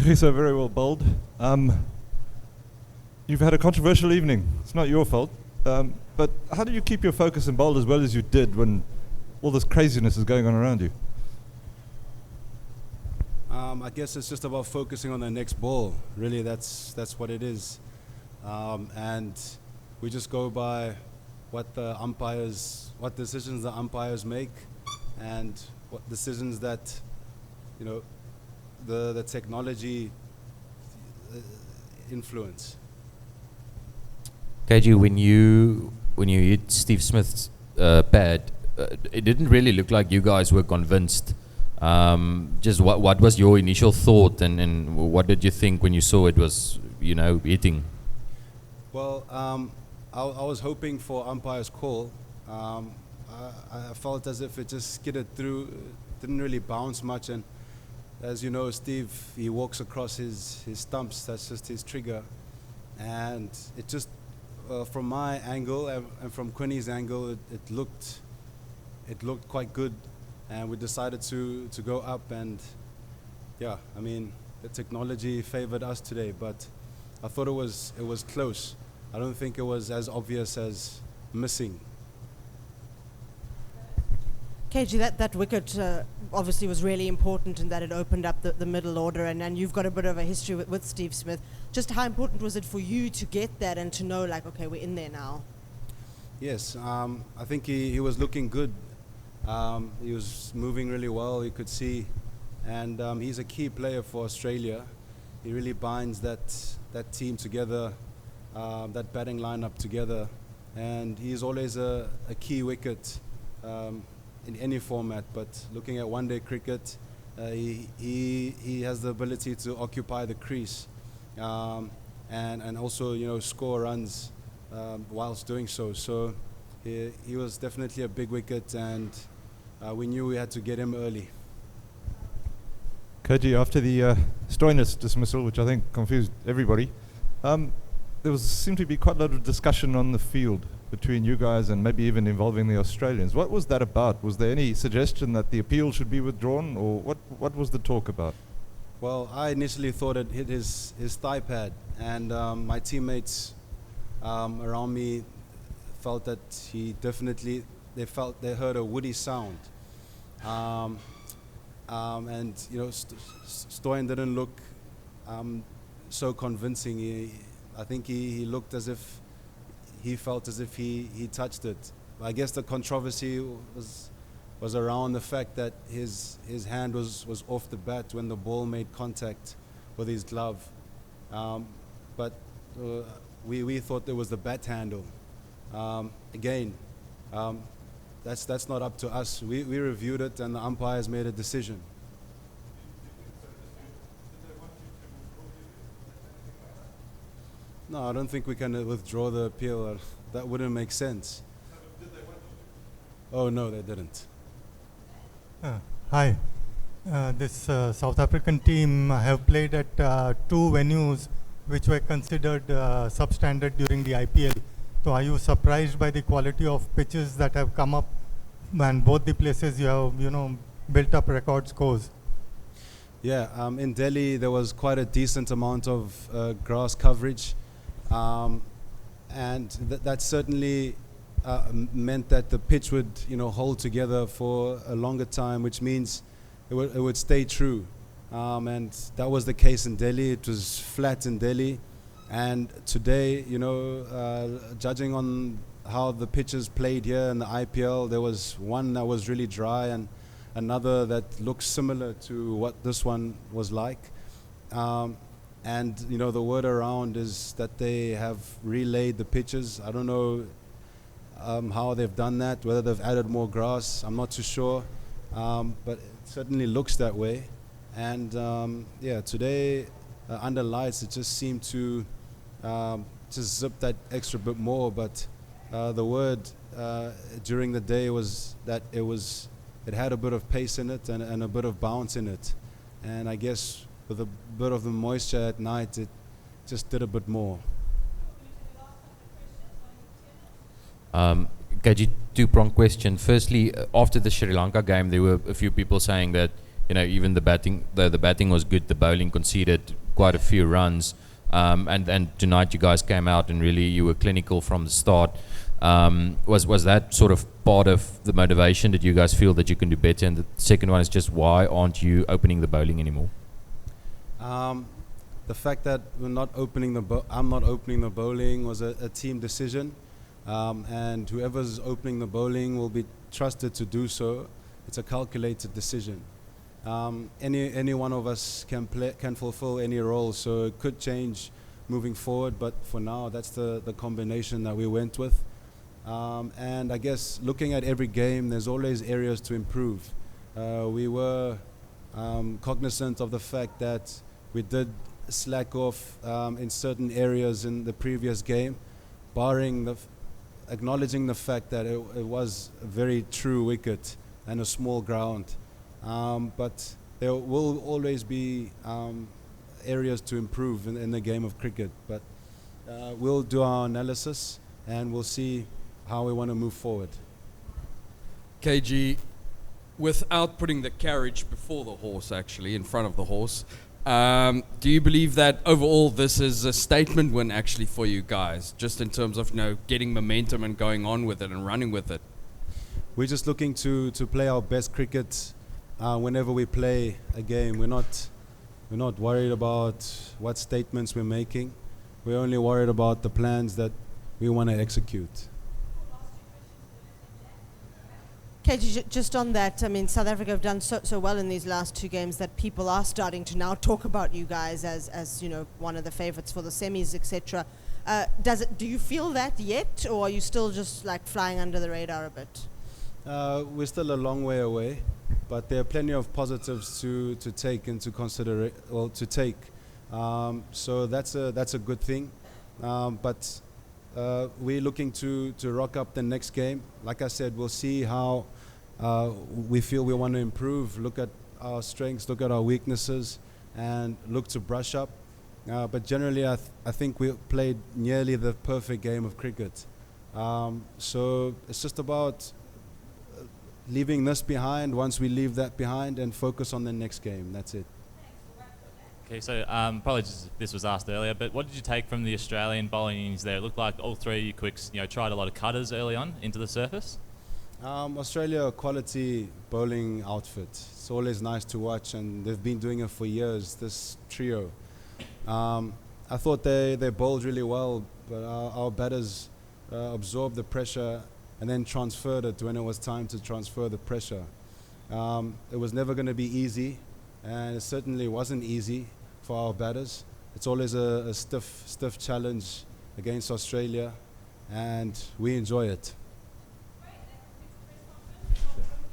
Kagiso, very well bowled. You've had a controversial evening. It's not your fault. But how did you keep your focus and bowl as well as you did when all this craziness is going on around you? I guess it's just about focusing on the next ball. Really, that's what it is. And we just go by what decisions the umpires make, and what decisions that, the technology influence. KG, when you hit Steve Smith's pad, it didn't really look like you guys were convinced. Just what was your initial thought, and what did you think when you saw it was hitting? Well, I was hoping for umpire's call. I felt as if it just skidded through, didn't really bounce much, and as you know, Steve, he walks across his stumps. That's just his trigger, and it just from my angle and from Quinny's angle, it looked quite good, and we decided to go up. And yeah, I mean, the technology favored us today, but I thought it was close. I don't think it was as obvious as missing. KG, that wicket obviously was really important in that it opened up the middle order, and you've got a bit of a history with Steve Smith. Just how important was it for you to get that and to know, like, okay, we're in there now? Yes, I think he was looking good. He was moving really well, you could see. And he's a key player for Australia. He really binds that team together, that batting lineup together. And he's always a key wicket in any format, but looking at one-day cricket, he has the ability to occupy the crease and also score runs whilst doing so. So he was definitely a big wicket, and we knew we had to get him early. Koji, after the Stoinis dismissal, which I think confused everybody, there seemed to be quite a lot of discussion on the field between you guys and maybe even involving the Australians. What was that about? Was there any suggestion that the appeal should be withdrawn, or what was the talk about? Well, I initially thought it hit his thigh pad, and my teammates around me felt that they heard a woody sound. And Stoyan didn't look so convincing. I think he looked as if he felt as if he touched it. I guess the controversy was around the fact that his hand was off the bat when the ball made contact with his glove. But we thought it was the bat handle. Again, that's not up to us. We reviewed it, and the umpires made a decision. No, I don't think we can withdraw the appeal. That wouldn't make sense. Oh, no, they didn't. Hi. This South African team have played at two venues which were considered substandard during the IPL. So are you surprised by the quality of pitches that have come up, and both the places you have, built up record scores? Yeah, in Delhi there was quite a decent amount of grass coverage, and that certainly meant that the pitch would, hold together for a longer time, which means it would stay true. And that was the case in Delhi. It was flat in Delhi. And today, judging on how the pitches played here in the IPL, there was one that was really dry and another that looked similar to what this one was like. And the word around is that they have relaid the pitches. I don't know how they've done that, whether they've added more grass, I'm not too sure. But it certainly looks that way. And today under lights it just seemed to just zip that extra bit more. But the word during the day was that it had a bit of pace in it and a bit of bounce in it. And I guess with a bit of the moisture at night, it just did a bit more. KG, two-pronged question. Firstly, after the Sri Lanka game, there were a few people saying that even the batting was good, the bowling conceded quite a few runs. And tonight you guys came out and really you were clinical from the start. Was that sort of part of the motivation that you guys feel that you can do better? And the second one is just, why aren't you opening the bowling anymore? The fact that I'm not opening the bowling was a team decision, and whoever's opening the bowling will be trusted to do so. It's a calculated decision. Any one of us can fulfill any role, so it could change moving forward, but for now that's the combination that we went with. And I guess looking at every game, there's always areas to improve. We were cognizant of the fact that we did slack off in certain areas in the previous game, acknowledging the fact that it was a very true wicket and a small ground. But there will always be areas to improve in the game of cricket. But we'll do our analysis and we'll see how we want to move forward. KG, without putting the carriage before the horse, actually, in front of the horse, do you believe that overall this is a statement win actually for you guys, just in terms of getting momentum and going on with it and running with it? We're just looking to play our best cricket whenever we play a game. We're not worried about what statements we're making. We're only worried about the plans that we want to execute. KG, just on that, I mean, South Africa have done so well in these last two games that people are starting to now talk about you guys as one of the favourites for the semis, etc. Do you feel that yet, or are you still just like flying under the radar a bit? We're still a long way away, but there are plenty of positives to take into consideration. Well, to take, so that's a good thing. But we're looking to rock up the next game. Like I said, we'll see how we feel we want to improve, look at our strengths, look at our weaknesses, and look to brush up. But generally, I think we played nearly the perfect game of cricket. So it's just about leaving this behind. Once we leave that behind and focus on the next game, that's it. Okay, so apologies if this was asked earlier, but what did you take from the Australian bowling innings there? It looked like all three of you quicks, tried a lot of cutters early on into the surface. Australia, a quality bowling outfit. It's always nice to watch, and they've been doing it for years, this trio. I thought they bowled really well, but our batters absorbed the pressure and then transferred it when it was time to transfer the pressure. It was never going to be easy, and it certainly wasn't easy for our batters. It's always a stiff challenge against Australia, and we enjoy it.